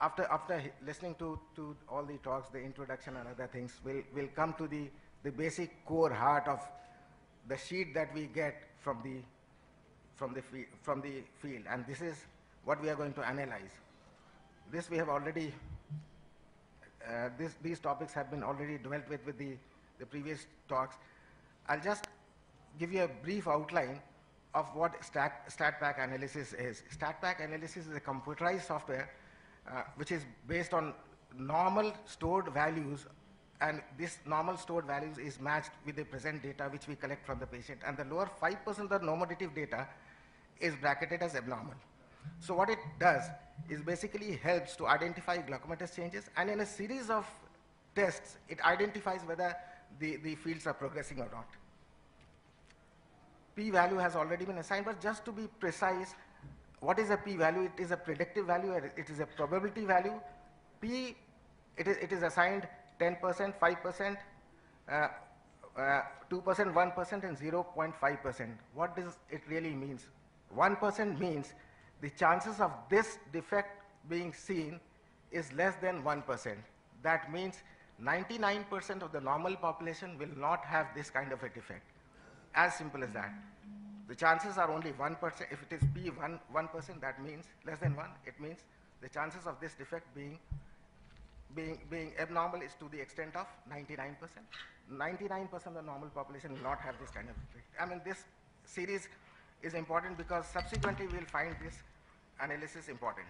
after listening to all the talks, the introduction and other things, we'll come to the basic core heart of the sheet that we get from the field, and this is what we are going to analyze. This we have already, these topics have been already dealt with the previous talks. I'll just give you a brief outline of what StatPack analysis is. StatPack analysis is a computerized software which is based on normal stored values, and this normal stored values is matched with the present data which we collect from the patient, and the lower 5% of the normative data is bracketed as abnormal. So what it does is basically helps to identify glaucomatous changes, and in a series of tests, it identifies whether the fields are progressing or not. P-value has already been assigned, but just to be precise, what is a P-value? It is a predictive value, it is a probability value. P, it is assigned 10%, 5%, 2%, 1%, and 0.5%. What does it really means? 1% means the chances of this defect being seen is less than 1%. That means 99% of the normal population will not have this kind of a defect. As simple as that. The chances are only 1%. If it is P 1%, that means less than 1. It means the chances of this defect being abnormal is to the extent of 99%. 99% of the normal population will not have this kind of defect. I mean, this series is important because subsequently we will find this analysis important.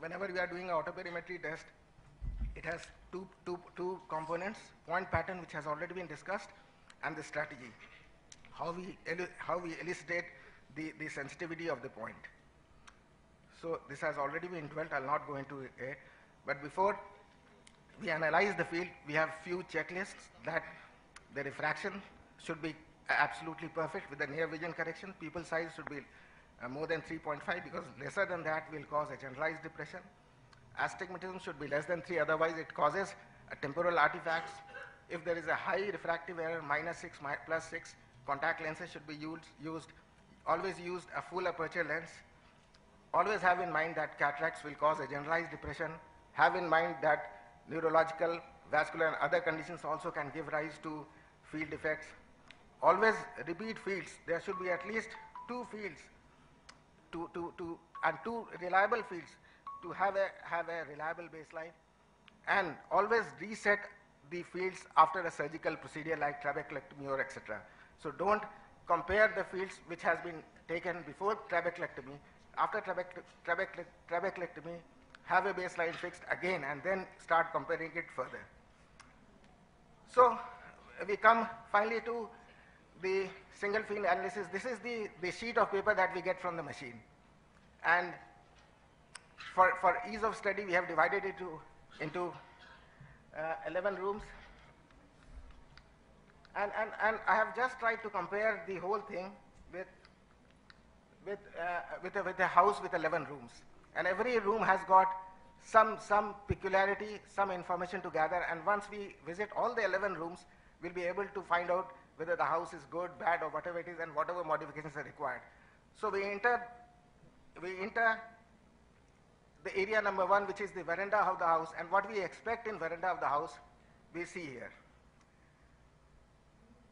Whenever we are doing an autoperimetry test, it has two components: point pattern, which has already been discussed, and the strategy, how we elucidate the sensitivity of the point. So this has already been dwelt. I'll not go into it, but before we analyze the field, we have few checklists that the refraction should be absolutely perfect with the near vision correction. Pupil size should be more than 3.5, because lesser than that will cause a generalized depression. Astigmatism should be less than 3, otherwise it causes temporal artifacts. If there is a high refractive error, -6, +6, contact lenses should be used. Always use a full aperture lens. Always have in mind that cataracts will cause a generalized depression. Have in mind that neurological, vascular, and other conditions also can give rise to field defects. Always repeat fields. There should be at least 2 fields and 2 reliable fields to have a reliable baseline. And always reset the fields after a surgical procedure like trabeculectomy or etc. So don't compare the fields which has been taken before trabeculectomy. After trabeculectomy, have a baseline fixed again and then start comparing it further. So we come finally to the single field analysis. This is the sheet of paper that we get from the machine. And for ease of study, we have divided it into 11 rooms. And I have just tried to compare the whole thing with a house with 11 rooms. And every room has got some peculiarity, some information to gather. And once we visit all the 11 rooms, we'll be able to find out whether the house is good, bad, or whatever it is, and whatever modifications are required. So we enter the area number 1, which is the veranda of the house, and what we expect in veranda of the house, we see here.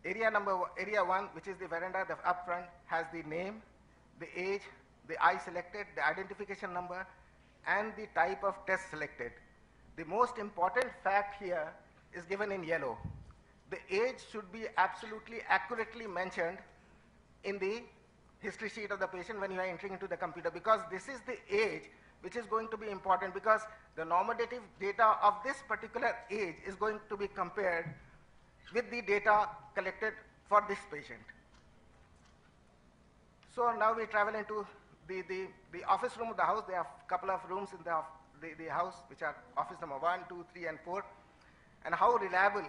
Area 1, which is the veranda, the up front, has the name, the age, the eye selected, the identification number, and the type of test selected. The most important fact here is given in yellow. The age should be absolutely accurately mentioned in the history sheet of the patient when you are entering into the computer, because this is the age which is going to be important, because the normative data of this particular age is going to be compared with the data collected for this patient. So now we travel into the office room of the house. There are a couple of rooms in the house, which are office number 1, 2, 3, and 4. And how reliable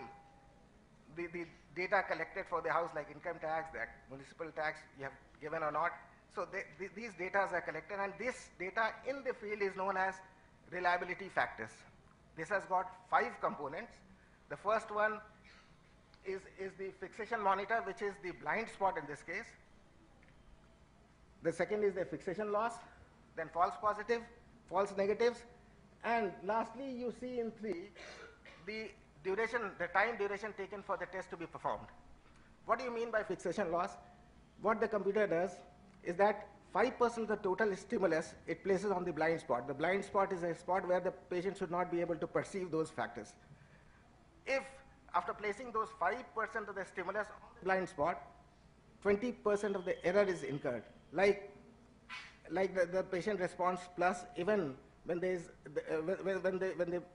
the data collected for the house, like income tax, the municipal tax, you have given or not. So these data are collected, and this data in the field is known as reliability factors. This has got 5 components. The first one is the fixation monitor, which is the blind spot in this case. The second is the fixation loss, then false positive, false negatives, and lastly you see in 3 the duration, the time duration taken for the test to be performed. What do you mean by fixation loss? What the computer does is that 5% of the total stimulus it places on the blind spot. The blind spot is a spot where the patient should not be able to perceive those factors. If after placing those 5% of the stimulus on the blind spot, 20% of the error is incurred, like the patient response plus even when there is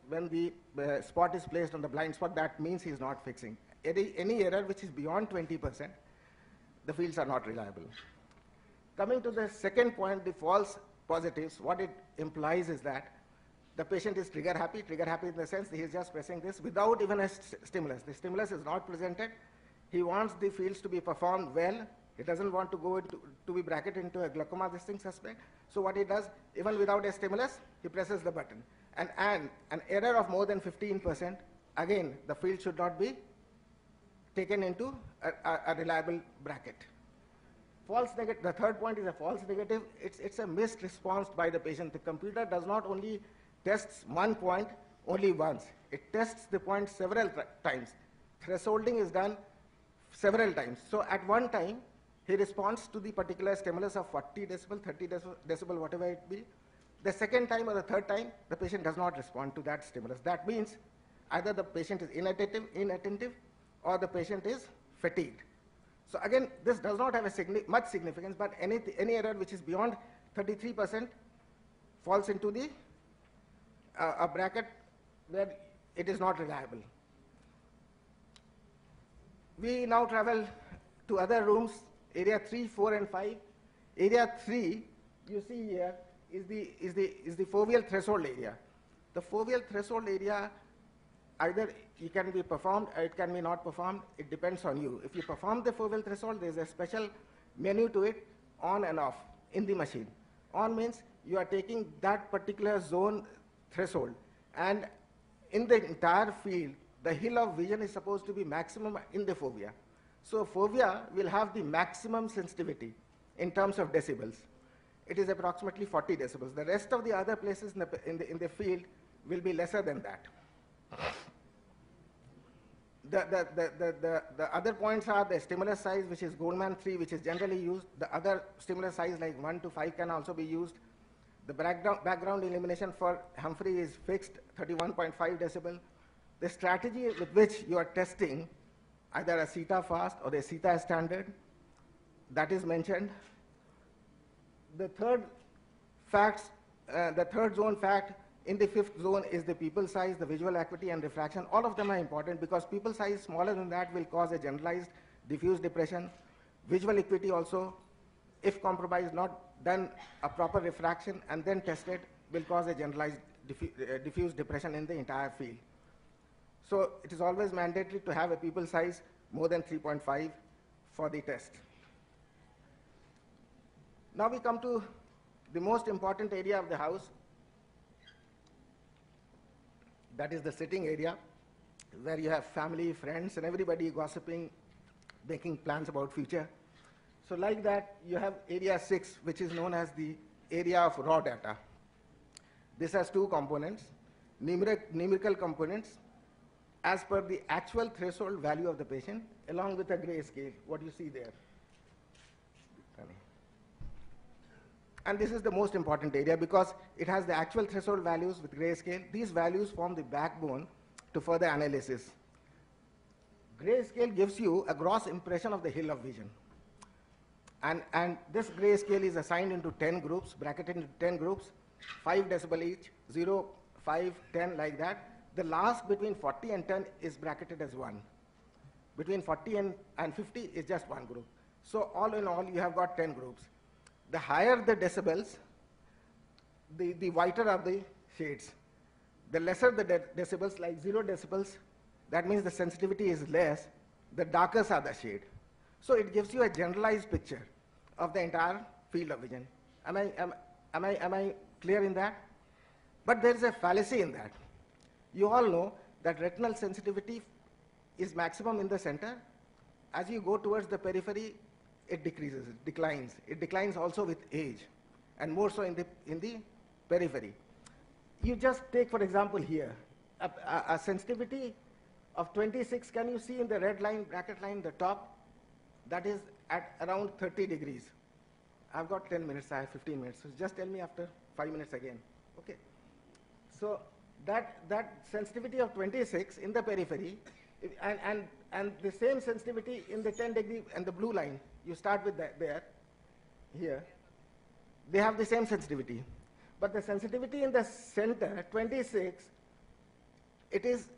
when the spot is placed on the blind spot, that means he is not fixing. Any error which is beyond 20%, the fields are not reliable. Coming to the second point, the false positives, what it implies is that the patient is trigger happy in the sense he is just pressing this without even a stimulus. The stimulus is not presented. He wants the fields to be performed well. He doesn't want to go to be bracketed into a glaucoma suspect. So what he does, even without a stimulus, he presses the button. And an error of more than 15%, again, the field should not be taken into a reliable bracket. False negative, the third point is a false negative. It's a missed response by the patient. The computer does not only tests one point only once. It tests the point several times. Thresholding is done several times. So at one time, he responds to the particular stimulus of 40 decibel, 30 decibel, whatever it be. The second time or the third time, the patient does not respond to that stimulus. That means either the patient is inattentive or the patient is fatigued. So again, this does not have much significance, but any error which is beyond 33% falls into the a bracket where it is not reliable. We now travel to other rooms, area 3, 4, and 5. Area 3, you see here, is the foveal threshold area. The foveal threshold area, either it can be performed or it can be not performed. It depends on you. If you perform the foveal threshold, there is a special menu to it, on and off, in the machine. On means you are taking that particular zone threshold, and in the entire field, the hill of vision is supposed to be maximum in the fovea. So fovea will have the maximum sensitivity in terms of decibels. It is approximately 40 decibels. The rest of the other places in the field will be lesser than that. The other points are the stimulus size, which is Goldman 3, which is generally used. The other stimulus size like 1 to 5 can also be used. The background illumination for Humphrey is fixed, 31.5 decibel. The strategy with which you are testing either a CETA fast or a CETA standard, that is mentioned. The third zone fact in the fifth zone is the pupil size, the visual acuity, and refraction. All of them are important because pupil size smaller than that will cause a generalized diffuse depression. Visual acuity also, if compromised, not done a proper refraction and then tested, will cause a generalized diffuse depression in the entire field. So it is always mandatory to have a pupil size more than 3.5 for the test. Now we come to the most important area of the house, that is the sitting area, where you have family, friends, and everybody gossiping, making plans about future. So like that, you have area 6, which is known as the area of raw data. This has two components, numerical components, as per the actual threshold value of the patient, along with a gray scale, what you see there. And this is the most important area because it has the actual threshold values with grayscale. These values form the backbone to further analysis. Grayscale gives you a gross impression of the hill of vision. And this grayscale is assigned into 10 groups, bracketed into 10 groups, 5 decibel each, 0, 5, 10, like that. The last between 40 and 10 is bracketed as 1. Between 40 and 50 is just one group. So all in all, you have got 10 groups. The higher the decibels, the whiter are the shades. The lesser the decibels, like 0 decibels, that means the sensitivity is less, the darker are the shade. So it gives you a generalized picture of the entire field of vision. Am I clear in that? But there is a fallacy in that. You all know that retinal sensitivity is maximum in the center. As you go towards the periphery, it decreases, it declines. It declines also with age, and more so in the periphery. You just take, for example, here, a sensitivity of 26, can you see in the red line, bracket line, the top? That is at around 30 degrees. I've got 10 minutes, I have 15 minutes, so just tell me after 5 minutes again, okay? So that sensitivity of 26 in the periphery, and the same sensitivity in the 10 degree and the blue line, you start with that there, here, they have the same sensitivity. But the sensitivity in the center, 26, it is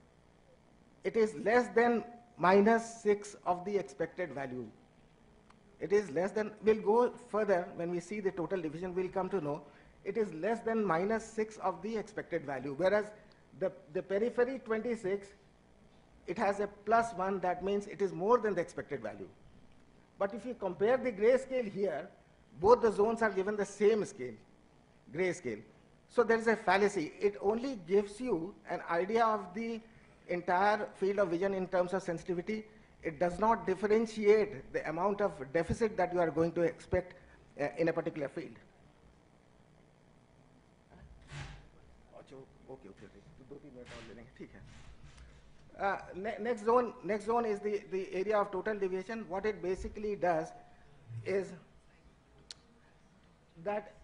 less than -6 of the expected value. It is less than, we'll go further when we see the total division, we'll come to know, it is less than -6 of the expected value, whereas the periphery 26, it has a +1, that means it is more than the expected value. But if you compare the gray scale here, both the zones are given the same scale, gray scale. So there is a fallacy. It only gives you an idea of the entire field of vision in terms of sensitivity. It does not differentiate the amount of deficit that you are going to expect in a particular field. Next zone is the area of total deviation. What it basically does is that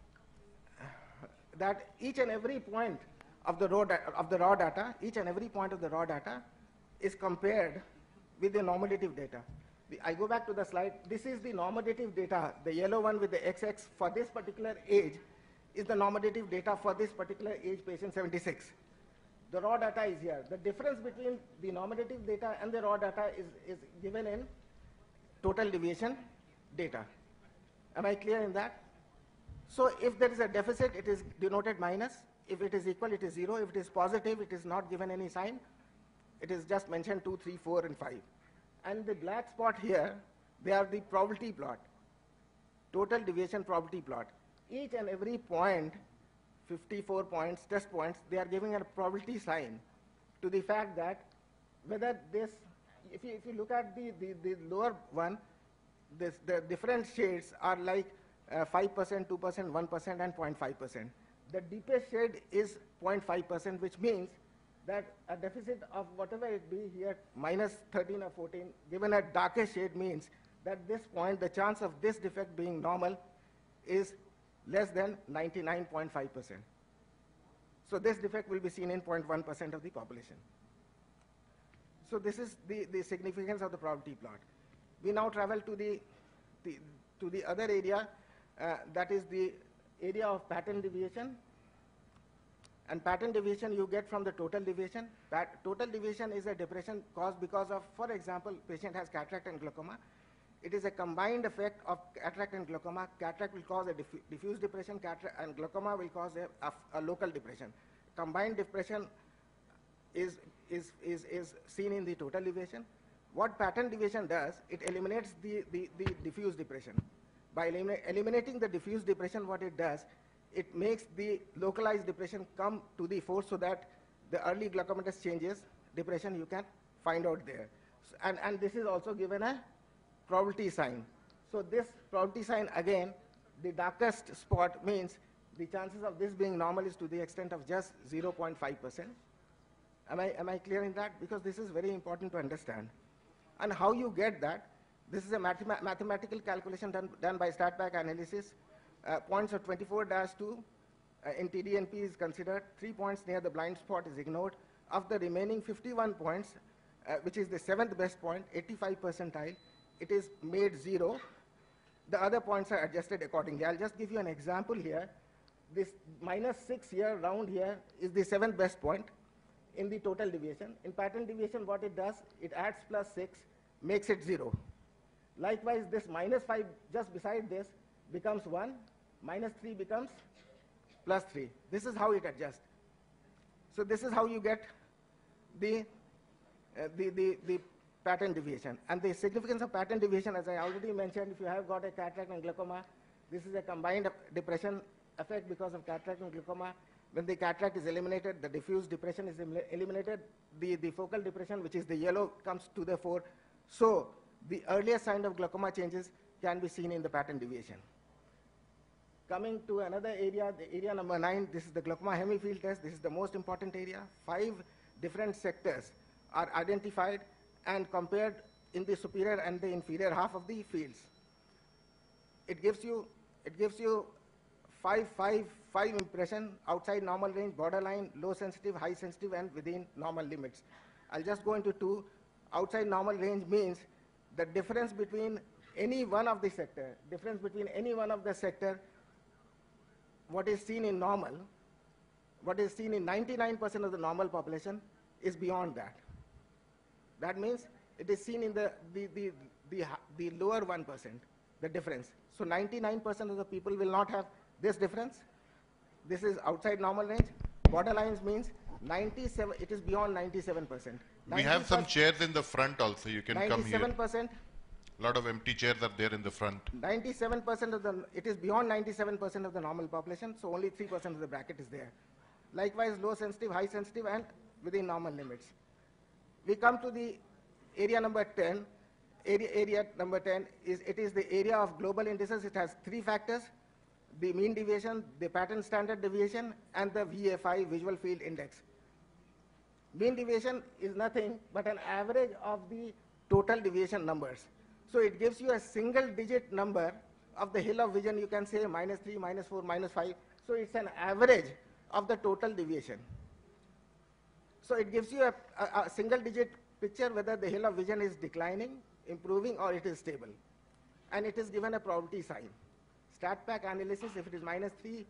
each and every point of the raw data, each and every point of the raw data is compared with the normative data. I go back to the slide. This is the normative data. The yellow one with the XX for this particular age is the normative data for this particular age, patient 76. The raw data is here. The difference between the normative data and the raw data is given in total deviation data. Am I clear in that? So if there is a deficit, it is denoted minus. If it is equal, it is 0. If it is positive, it is not given any sign. It is just mentioned 2, 3, 4, and 5. And the black spot here, they are the probability plot, total deviation probability plot. Each and every point, 54 points, test points, they are giving a probability sign to the fact that whether this, if you look at the lower one, the different shades are like 5%, 2%, 1%, and 0.5%. The deepest shade is 0.5%, which means that a deficit of whatever it be here, -13 or 14, given a darker shade means that this point, the chance of this defect being normal is less than 99.5%. So this defect will be seen in 0.1% of the population. So this is the significance of the probability plot. We now travel to the other area, that is the area of pattern deviation. And pattern deviation you get from the total deviation. Total deviation is a depression caused because of, for example, patient has cataract and glaucoma. It is a combined effect of cataract and glaucoma. Cataract will cause a diffuse depression, and glaucoma will cause a local depression. Combined depression is seen in the total deviation. What pattern deviation does, it eliminates the diffuse depression. By eliminating the diffuse depression, what it does, it makes the localized depression come to the fore so that the early glaucomatous changes, depression, you can find out there. So, and this is also given a probability sign. So this probability sign, again, the darkest spot means the chances of this being normal is to the extent of just 0.5%. Am I clear in that? Because this is very important to understand. And how you get that, this is a mathematical calculation done by StatPack analysis. Points of 24-2 in TDNP is considered. 3 points near the blind spot is ignored. Of the remaining 51 points, which is the 7th best point, 85 percentile, it is made 0. The other points are adjusted accordingly. I'll just give you an example here. This -6 here, round here, is the 7th best point in the total deviation. In pattern deviation, what it does, it adds +6, makes it 0. Likewise, this -5 just beside this becomes 1, -3 becomes +3. This is how it adjusts. So this is how you get the pattern deviation. And the significance of pattern deviation, as I already mentioned, if you have got a cataract and glaucoma, this is a combined depression effect because of cataract and glaucoma. When the cataract is eliminated, the diffuse depression is eliminated, the focal depression, which is the yellow, comes to the fore. So the earliest sign of glaucoma changes can be seen in the pattern deviation. Coming to another area, the area number 9, this is the glaucoma hemifield test. This is the most important area. 5 different sectors are identified and compared in the superior and the inferior half of the fields. It gives you five impression: outside normal range, borderline, low sensitive, high sensitive, and within normal limits. I'll just go into 2. Outside normal range means the difference between any one of the sector, what is seen in normal, what is seen in 99% of the normal population is beyond that. That means it is seen in the lower 1%, the difference. So 99% of the people will not have this difference. This is outside normal range. Borderlines means 97, it is beyond 97%. We have some chairs in the front also, you can come here. 97%. A lot of empty chairs are there in the front. 97% of the, it is beyond 97% of the normal population, so only 3% of the bracket is there. Likewise, low sensitive, high sensitive, and within normal limits. We come to the area number 10. Area number 10 is, it is the area of global indices. It has 3 factors: the mean deviation, the pattern standard deviation, and the VFI, visual field index. Mean deviation is nothing but an average of the total deviation numbers. So it gives you a single digit number of the hill of vision. You can say -3, -4, -5. So it's an average of the total deviation. So it gives you a single digit picture whether the hill of vision is declining, improving, or it is stable. And it is given a probability sign. Stat pack analysis, if it is -3,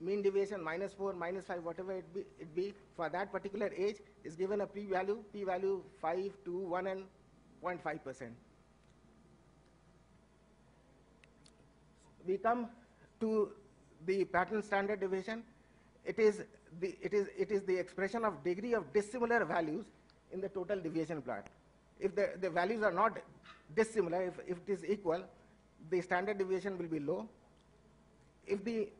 mean deviation -4, -5, whatever it be, for that particular age, is given a p-value 5, 2, 1, and 0.5%. We come to the pattern standard deviation. It is the expression of degree of dissimilar values in the total deviation plot. If the values are not dissimilar, if it is equal, the standard deviation will be low. If the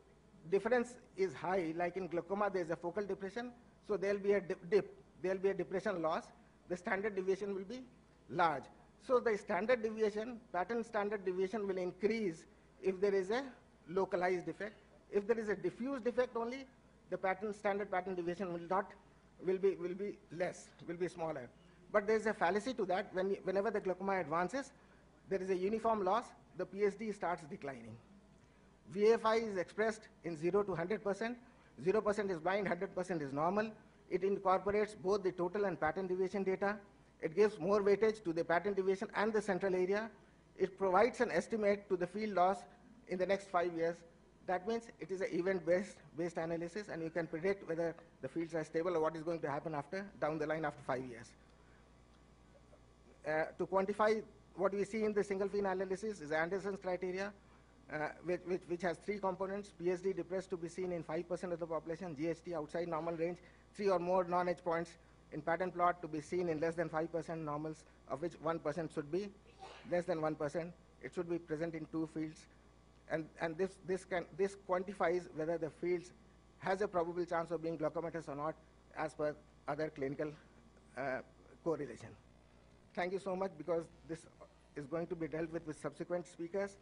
difference is high, like in glaucoma, there is a focal depression, so there will be a dip, there will be a depression loss. The standard deviation will be large. So the standard deviation, pattern standard deviation, will increase if there is a localized defect. If there is a diffuse defect only, the standard pattern deviation will be less, will be smaller. But there is a fallacy to that. Whenever the glaucoma advances, there is a uniform loss. The PSD starts declining. VFI is expressed in 0 to 100%. 0% is blind, 100% is normal. It incorporates both the total and pattern deviation data. It gives more weightage to the pattern deviation and the central area. It provides an estimate to the field loss in the next 5 years. That means it is an event-based analysis, and you can predict whether the fields are stable or what is going to happen down the line after 5 years. To quantify what we see in the single field analysis is Anderson's criteria, which has 3 components: PSD depressed to be seen in 5% of the population, GHT outside normal range, 3 or more non-edge points in pattern plot to be seen in less than 5% normals, of which 1% should be less than 1%. It should be present in 2 fields, and this quantifies whether the fields has a probable chance of being glaucomatous or not, as per other clinical correlation. Thank you so much, because this is going to be dealt with subsequent speakers.